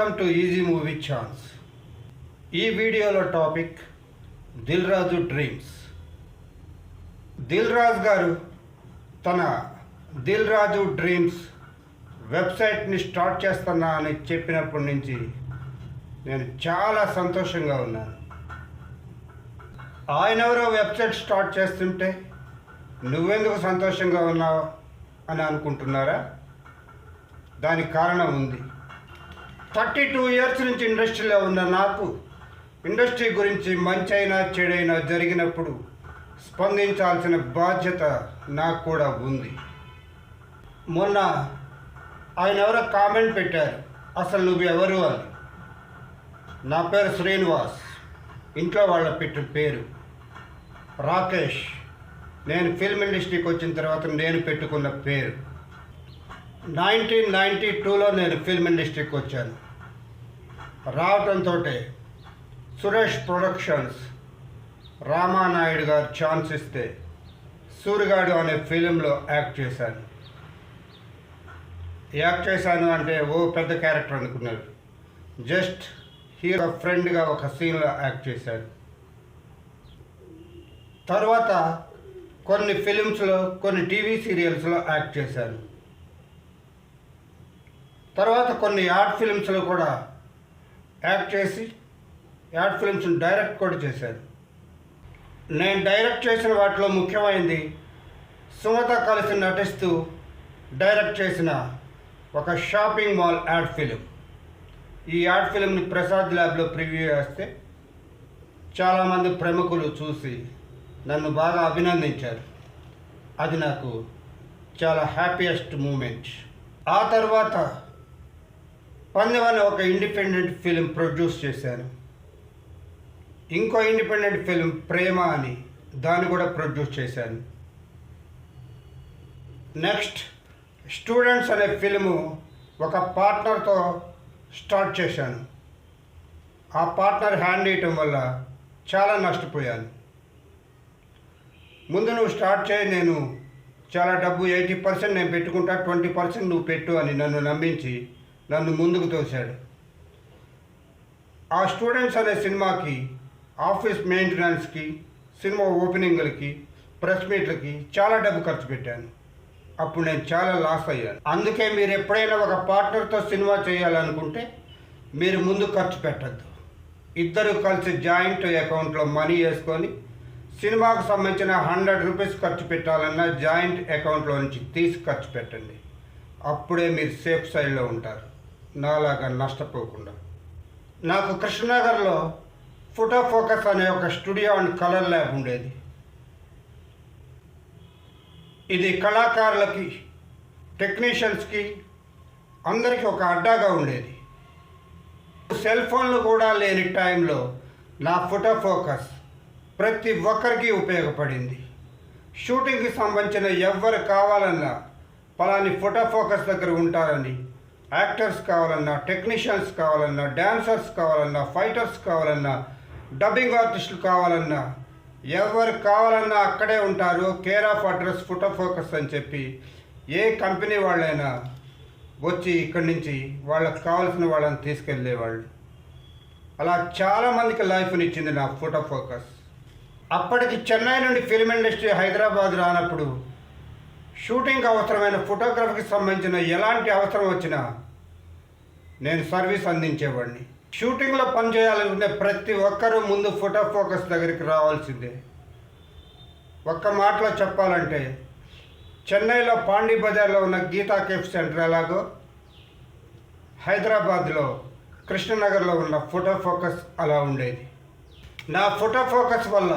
Welcome to easy movie chance. ఈ వీడియోలో topic Dil Raju dreams. Dil Raju గారు తన దిల్ రాజు డ్రీమ్స్ వెబ్సైట్ని స్టార్ట్ చేస్తున్నా అని చెప్పినప్పటి నుంచి నేను చాలా సంతోషంగా ఉన్నాను. ఆయన ఎవరో వెబ్సైట్ స్టార్ట్ చేస్తుంటే నువ్వెందుకు సంతోషంగా ఉన్నావు అని అనుకుంటున్నారా? దానికి కారణం ఉంది. 32 years నుంచి ఇండస్ట్రీలో ఉన్న నాకు ఇండస్ట్రీ గురించి మంచైనా చెడైనా జరిగినప్పుడు స్పందించాల్సిన బాధ్యత నాకు కూడా ఉంది. మొన్న ఆయన ఎవరో కామెంట్ పెట్టారు, అసలు నువ్వు ఎవరు అని. నా పేరు శ్రీనివాస్, ఇంట్లో వాళ్ళ పెట్టిన పేరు రాకేష్. నేను ఫిల్మ్ ఇండస్ట్రీకి వచ్చిన తర్వాత నేను పెట్టుకున్న పేరు. 1992లో నేను ఫిల్మ్ ఇండస్ట్రీకి వచ్చాను. రావటంతో సురేష్ ప్రొడక్షన్స్ రామానాయుడు గారు ఛాన్స్ ఇస్తే సూరిగాడు అనే ఫిలింలో యాక్ట్ చేశాను అంటే ఓ పెద్ద క్యారెక్టర్ అనుకున్నారు. జస్ట్ హీరో ఫ్రెండ్గా ఒక సీన్లో యాక్ట్ చేశాను. తర్వాత కొన్ని ఫిలిమ్స్లో, కొన్ని టీవీ సీరియల్స్లో యాక్ట్ చేశాను. తర్వాత కొన్ని యాడ్ ఫిలిమ్స్లో కూడా యాక్ట్ చేసి యాడ్ ఫిలిమ్స్ని డైరెక్ట్ కూడా చేశాను. నేను డైరెక్ట్ చేసిన వాటిలో ముఖ్యమైనది సుమత కలిసి నటిస్తూ డైరెక్ట్ చేసిన ఒక షాపింగ్ మాల్ యాడ్ ఫిలిం. ఈ యాడ్ ఫిలింని ప్రసాద్ ల్యాబ్లో ప్రివ్యూ చేస్తే చాలామంది ప్రముఖులు చూసి నన్ను బాగా అభినందించారు. అది నాకు చాలా హ్యాపీయెస్ట్ మూమెంట్. ఆ తర్వాత పందెం అనే ఒక ఇండిపెండెంట్ ఫిలిం ప్రొడ్యూస్ చేశాను. ఇంకో ఇండిపెండెంట్ ఫిలిం ప్రేమ అని, దాన్ని కూడా ప్రొడ్యూస్ చేశాను. నెక్స్ట్ స్టూడెంట్స్ అనే ఫిలిము ఒక పార్ట్నర్తో స్టార్ట్ చేశాను. ఆ పార్ట్నర్ హ్యాండ్ ఇవ్వటం వల్ల చాలా నష్టపోయాను. ముందు నువ్వు స్టార్ట్ చేయి, నేను చాలా డబ్బు 80% నేను పెట్టుకుంటా, 20% నువ్వు పెట్టు అని నన్ను నమ్మించి నన్ను ముందుకు తోశాడు. ఆ స్టూడెంట్స్ అనే సినిమాకి ఆఫీస్ మెయింటెనెన్స్కి, సినిమా ఓపెనింగ్లకి, ప్రెస్ మీట్లకి చాలా డబ్బు ఖర్చు పెట్టాను. అప్పుడు నేను చాలా లాస్ అయ్యాను. అందుకే మీరు ఎప్పుడైనా ఒక పార్ట్నర్తో సినిమా చేయాలనుకుంటే మీరు ముందు ఖర్చు పెట్టద్దు. ఇద్దరు కలిసి జాయింట్ అకౌంట్లో మనీ వేసుకొని సినిమాకు సంబంధించిన 100 రూపీస్ ఖర్చు పెట్టాలన్నా జాయింట్ అకౌంట్లో నుంచి తీసి ఖర్చు పెట్టండి. అప్పుడే మీరు సేఫ్ సైడ్లో ఉంటారు, నాలాగా నష్టపోకుండా. నాకు కృష్ణనగర్లో ఫోటో ఫోకస్ అనే ఒక స్టూడియో అండ్ కలర్ ల్యాబ్ ఉండేది. ఇది కళాకారులకి, టెక్నీషియన్స్కి, అందరికీ ఒక అడ్డాగా ఉండేది. సెల్ ఫోన్లు కూడా లేని టైంలో నా ఫోటో ఫోకస్ ప్రతి ఒక్కరికి ఉపయోగపడింది. షూటింగ్కి సంబంధించిన ఎవరు కావాలన్నా పలాని ఫోటో ఫోకస్ దగ్గర ఉంటారని, యాక్టర్స్ కావాలన్నా, టెక్నీషియన్స్ కావాలన్నా, డాన్సర్స్ కావాలన్నా, ఫైటర్స్ కావాలన్నా, డబ్బింగ్ ఆర్టిస్టులు కావాలన్నా, ఎవరు కావాలన్నా అక్కడే ఉంటారు. Care of address photo focus అని చెప్పి ఏ కంపెనీ వాళ్ళైనా వచ్చి ఇక్కడి నుంచి వాళ్ళకి కావాల్సిన వాళ్ళని తీసుకెళ్ళేవాళ్ళు. అలా చాలామందికి లైఫ్ని ఇచ్చింది నా ఫోటో ఫోకస్. అప్పటికి చెన్నై నుండి ఫిల్మ్ ఇండస్ట్రీ హైదరాబాద్ రానప్పుడు షూటింగ్కి అవసరమైన ఫోటోగ్రఫీకి సంబంధించిన ఎలాంటి అవసరం వచ్చినా నేను సర్వీస్ అందించేవాడిని. షూటింగ్లో పనిచేయాలనుకునే ప్రతి ఒక్కరూ ముందు ఫోటో ఫోకస్ దగ్గరికి రావాల్సిందే. ఒక్క మాటలో చెప్పాలంటే చెన్నైలో పాండీ బజార్లో ఉన్న గీతా కేఫ్ సెంటర్ ఎలాగో హైదరాబాద్లో కృష్ణనగర్లో ఉన్న ఫోటో ఫోకస్ అలా ఉండేది. నా ఫోటో ఫోకస్ వల్ల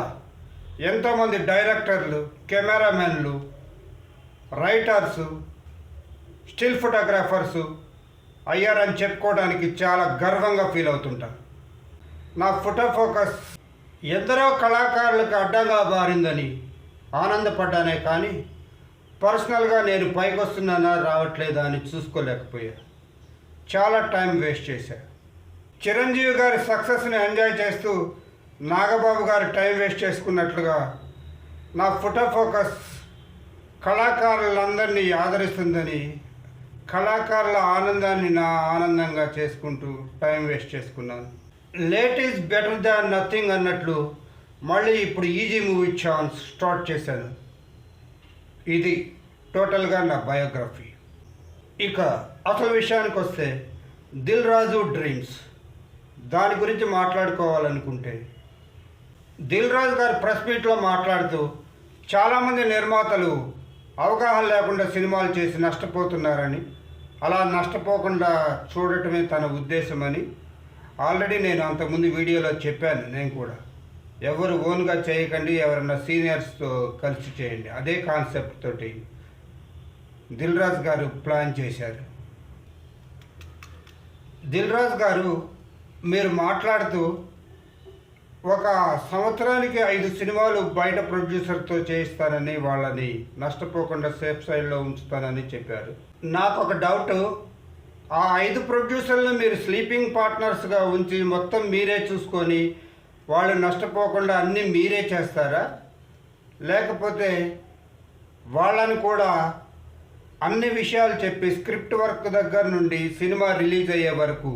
ఎంతోమంది డైరెక్టర్లు, కెమెరామెన్లు, రైటర్సు, స్టిల్ ఫోటోగ్రాఫర్సు అయ్యారని చెప్పుకోవడానికి చాలా గర్వంగా ఫీల్ అవుతుంటాను. నా ఫోటో ఫోకస్ ఎందరో కళాకారులకు అడ్డంగా మారిందని ఆనందపడ్డానే కానీ పర్సనల్గా నేను పైకి వస్తున్నానా రావట్లేదా అని చూసుకోలేకపోయా. చాలా టైం వేస్ట్ చేశా. చిరంజీవి గారి సక్సెస్ని ఎంజాయ్ చేస్తూ నాగబాబు గారు టైం వేస్ట్ చేసుకున్నట్లుగా నా ఫోటో ఫోకస్ కళాకారులందరినీ ఆదరిస్తుందని కళాకారుల ఆనందాన్ని నా ఆనందంగా చేసుకుంటూ టైం వేస్ట్ చేసుకున్నాను. Late is better than nothing అన్నట్లు మళ్ళీ ఇప్పుడు ఈజీ మూవీ ఛాన్స్ స్టార్ట్ చేశాను. ఇది టోటల్గా నా బయోగ్రఫీ. ఇక అసలు విషయానికి వస్తే దిల్ రాజు డ్రీమ్స్ దాని గురించి మాట్లాడుకోవాలనుకుంటే, దిల్ రాజు గారు ప్రెస్ మీట్లో మాట్లాడుతూ చాలామంది నిర్మాతలు అవగాహన లేకుండా సినిమాలు చేసి నష్టపోతున్నారని, అలా నష్టపోకుండా చూడటమే తన ఉద్దేశమని ఆల్రెడీ నేను అంతకుముందు వీడియోలో చెప్పాను. నేను కూడా ఎవరు ఓన్గా చేయకండి, ఎవరన్నా సీనియర్స్తో కలిసి చేయండి, అదే కాన్సెప్ట్ తోటి దిల్ రాజు గారు ప్లాన్ చేశారు. దిల్ రాజు గారు మీరు మాట్లాడుతూ ఒక సంవత్సరానికి 5 సినిమాలు బయట ప్రొడ్యూసర్తో చేయిస్తానని, వాళ్ళని నష్టపోకుండా సేఫ్ సైడ్లో ఉంచుతానని చెప్పారు. నాకు ఒక డౌట్, ఆ 5 ప్రొడ్యూసర్లను మీరు స్లీపింగ్ పార్ట్నర్స్గా ఉంచి మొత్తం మీరే చూసుకొని వాళ్ళు నష్టపోకుండా అన్నీ మీరే చేస్తారా, లేకపోతే వాళ్ళని కూడా అన్ని విషయాలు చెప్పి స్క్రిప్ట్ వర్క్ దగ్గర నుండి సినిమా రిలీజ్ అయ్యే వరకు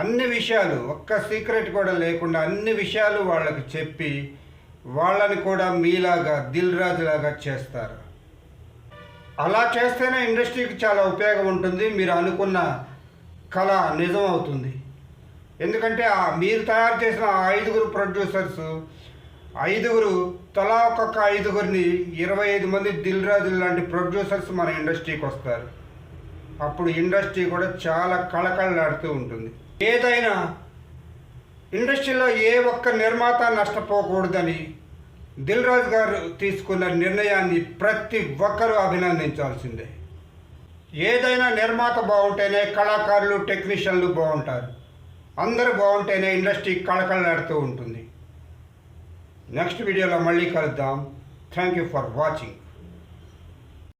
అన్ని విషయాలు, ఒక్క సీక్రెట్ కూడా లేకుండా అన్ని విషయాలు వాళ్ళకి చెప్పి వాళ్ళని కూడా మీలాగా దిల్ రాజు లాగా చేస్తారు? అలా చేస్తేనే ఇండస్ట్రీకి చాలా ఉపయోగం ఉంటుంది, మీరు అనుకున్న కళ నిజం అవుతుంది. ఎందుకంటే మీరు తయారు చేసిన 5 ప్రొడ్యూసర్స్ 5 తలా ఒక్కొక్క 5 25 మంది దిల్ రాజులు లాంటి ప్రొడ్యూసర్స్ మన ఇండస్ట్రీకి వస్తారు. అప్పుడు ఇండస్ట్రీ కూడా చాలా కళకళలాడుతూ ఉంటుంది. ఏదైనా ఇండస్ట్రీలో ఏ ఒక్క నిర్మాత నష్టపోకూడదని దిల్ రాజు గారు తీసుకున్న నిర్ణయాన్ని ప్రతి ఒక్కరూ అభినందించాల్సిందే. ఏదైనా నిర్మాత బాగుంటేనే కళాకారులు, టెక్నీషియన్లు బాగుంటారు. అందరూ బాగుంటేనే ఇండస్ట్రీ కళకళలాడుతూ ఉంటుంది. నెక్స్ట్ వీడియోలో మళ్ళీ కలుద్దాం. Thank you for watching.